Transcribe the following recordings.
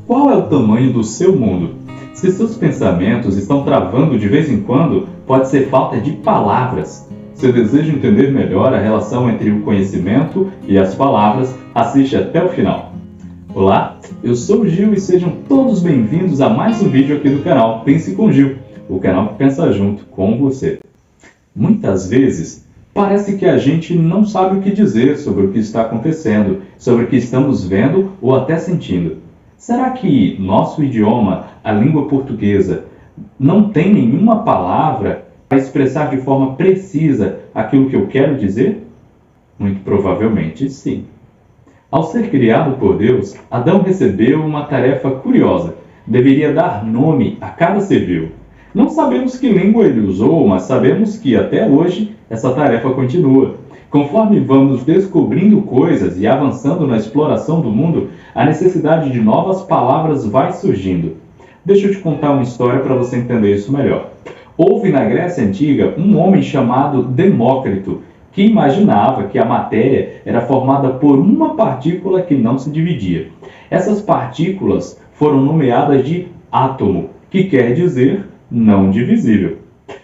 Qual é o tamanho do seu mundo? Se seus pensamentos estão travando de vez em quando, pode ser falta de palavras. Se deseja entender melhor a relação entre o conhecimento e as palavras, assiste até o final. Olá, eu sou o Gil e sejam todos bem-vindos a mais um vídeo aqui do canal Pense com Gil, o canal que pensa junto com você. Muitas vezes, parece que a gente não sabe o que dizer sobre o que está acontecendo, sobre o que estamos vendo ou até sentindo. Será que nosso idioma, a língua portuguesa, não tem nenhuma palavra para expressar de forma precisa aquilo que eu quero dizer? Muito provavelmente sim. Ao ser criado por Deus, Adão recebeu uma tarefa curiosa. Deveria dar nome a cada ser vivo. Não sabemos que língua ele usou, mas sabemos que até hoje essa tarefa continua. Conforme vamos descobrindo coisas e avançando na exploração do mundo, a necessidade de novas palavras vai surgindo. Deixa eu te contar uma história para você entender isso melhor. Houve na Grécia Antiga um homem chamado Demócrito, que imaginava que a matéria era formada por uma partícula que não se dividia. Essas partículas foram nomeadas de átomo, que quer dizer não divisível.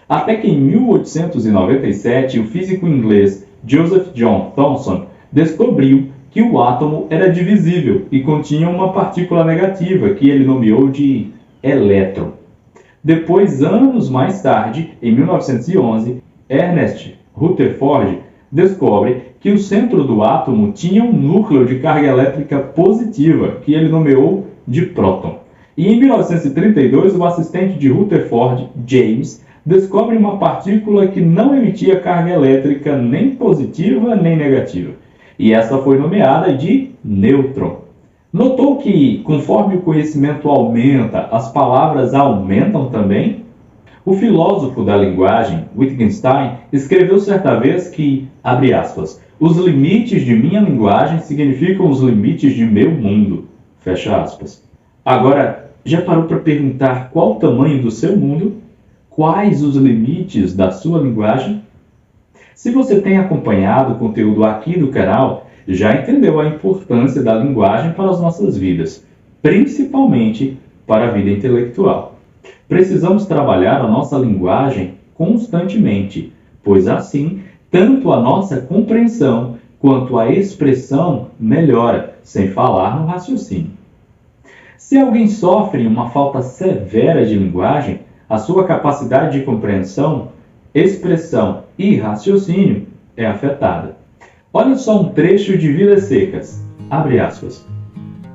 Até que em 1897, o físico inglês Joseph John Thomson descobriu que o átomo era divisível e continha uma partícula negativa que ele nomeou de elétron. Depois, anos mais tarde, em 1911, Ernest Rutherford descobre que o centro do átomo tinha um núcleo de carga elétrica positiva que ele nomeou de próton. E em 1932, o assistente de Rutherford, James, descobre uma partícula que não emitia carga elétrica nem positiva nem negativa. E essa foi nomeada de nêutron. Notou que, conforme o conhecimento aumenta, as palavras aumentam também? O filósofo da linguagem, Wittgenstein, escreveu certa vez que, abre aspas, os limites de minha linguagem significam os limites de meu mundo, fecha aspas. Agora, já parou para perguntar qual o tamanho do seu mundo? Quais os limites da sua linguagem? Se você tem acompanhado o conteúdo aqui do canal, já entendeu a importância da linguagem para as nossas vidas, principalmente para a vida intelectual. Precisamos trabalhar a nossa linguagem constantemente, pois assim, tanto a nossa compreensão quanto a expressão melhora, sem falar no raciocínio. Se alguém sofre uma falta severa de linguagem, a sua capacidade de compreensão, expressão e raciocínio é afetada. Olha só um trecho de Vidas Secas. Abre aspas.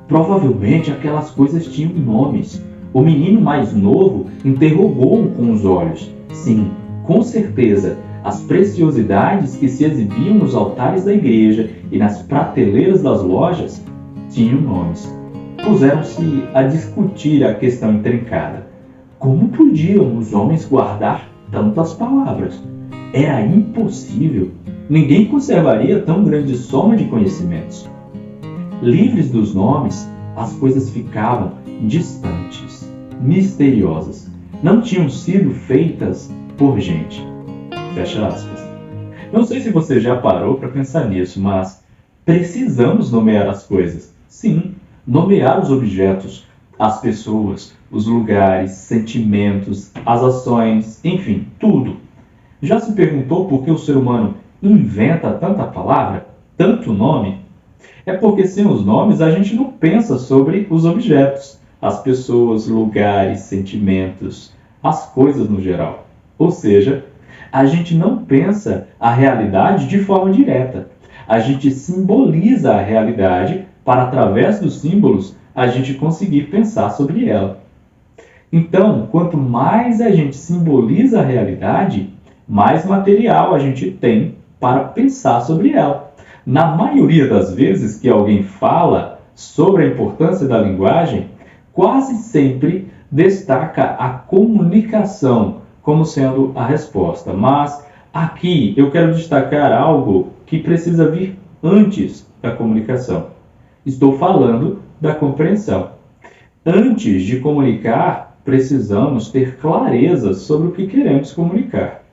Provavelmente aquelas coisas tinham nomes. O menino mais novo interrogou-o com os olhos. Sim, com certeza, as preciosidades que se exibiam nos altares da igreja e nas prateleiras das lojas tinham nomes. Puseram-se a discutir a questão intrincada. Como podiam os homens guardar tantas palavras? Era impossível. Ninguém conservaria tão grande soma de conhecimentos. Livres dos nomes, as coisas ficavam distantes, misteriosas. Não tinham sido feitas por gente. Fecha aspas. Não sei se você já parou para pensar nisso, mas precisamos nomear as coisas. Sim, nomear os objetos, as pessoas, os lugares, sentimentos, as ações, enfim, tudo. Já se perguntou por que o ser humano inventa tanta palavra, tanto nome? É porque sem os nomes a gente não pensa sobre os objetos, as pessoas, lugares, sentimentos, as coisas no geral. Ou seja, a gente não pensa a realidade de forma direta. A gente simboliza a realidade para, através dos símbolos, a gente conseguir pensar sobre ela. Então, quanto mais a gente simboliza a realidade, mais material a gente tem para pensar sobre ela. Na maioria das vezes que alguém fala sobre a importância da linguagem, quase sempre destaca a comunicação como sendo a resposta. Mas aqui eu quero destacar algo que precisa vir antes da comunicação. Estou falando da compreensão. Antes de comunicar, precisamos ter clareza sobre o que queremos comunicar.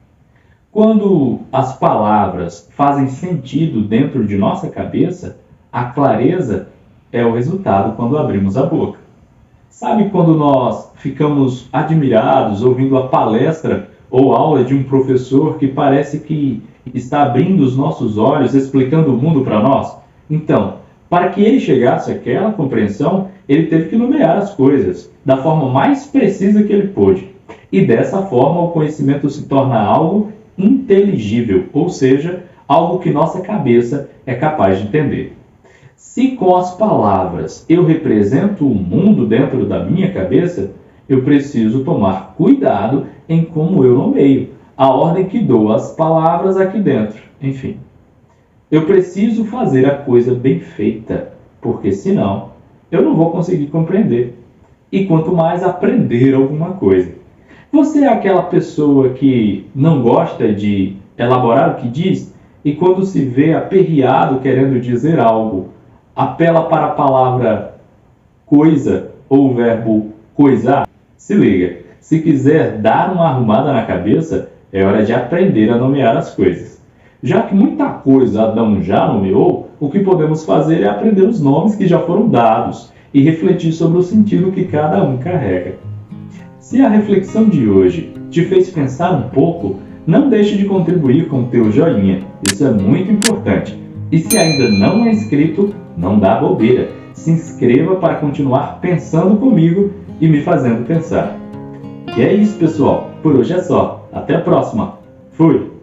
Quando as palavras fazem sentido dentro de nossa cabeça, a clareza é o resultado quando abrimos a boca. Sabe quando nós ficamos admirados ouvindo a palestra ou aula de um professor que parece que está abrindo os nossos olhos, explicando o mundo para nós? Então, para que ele chegasse àquela compreensão, ele teve que nomear as coisas da forma mais precisa que ele pôde. E dessa forma o conhecimento se torna algo inteligível, ou seja, algo que nossa cabeça é capaz de entender. Se com as palavras eu represento o mundo dentro da minha cabeça, eu preciso tomar cuidado em como eu nomeio, a ordem que dou às palavras aqui dentro, enfim. Eu preciso fazer a coisa bem feita, porque senão eu não vou conseguir compreender. E quanto mais aprender alguma coisa. Você é aquela pessoa que não gosta de elaborar o que diz e quando se vê aperreado querendo dizer algo, apela para a palavra coisa ou o verbo coisar? Se liga, se quiser dar uma arrumada na cabeça, é hora de aprender a nomear as coisas. Já que muita coisa Adão já nomeou, o que podemos fazer é aprender os nomes que já foram dados e refletir sobre o sentido que cada um carrega. Se a reflexão de hoje te fez pensar um pouco, não deixe de contribuir com o teu joinha, isso é muito importante. E se ainda não é inscrito, não dá bobeira, se inscreva para continuar pensando comigo e me fazendo pensar. E é isso, pessoal, por hoje é só, até a próxima, fui!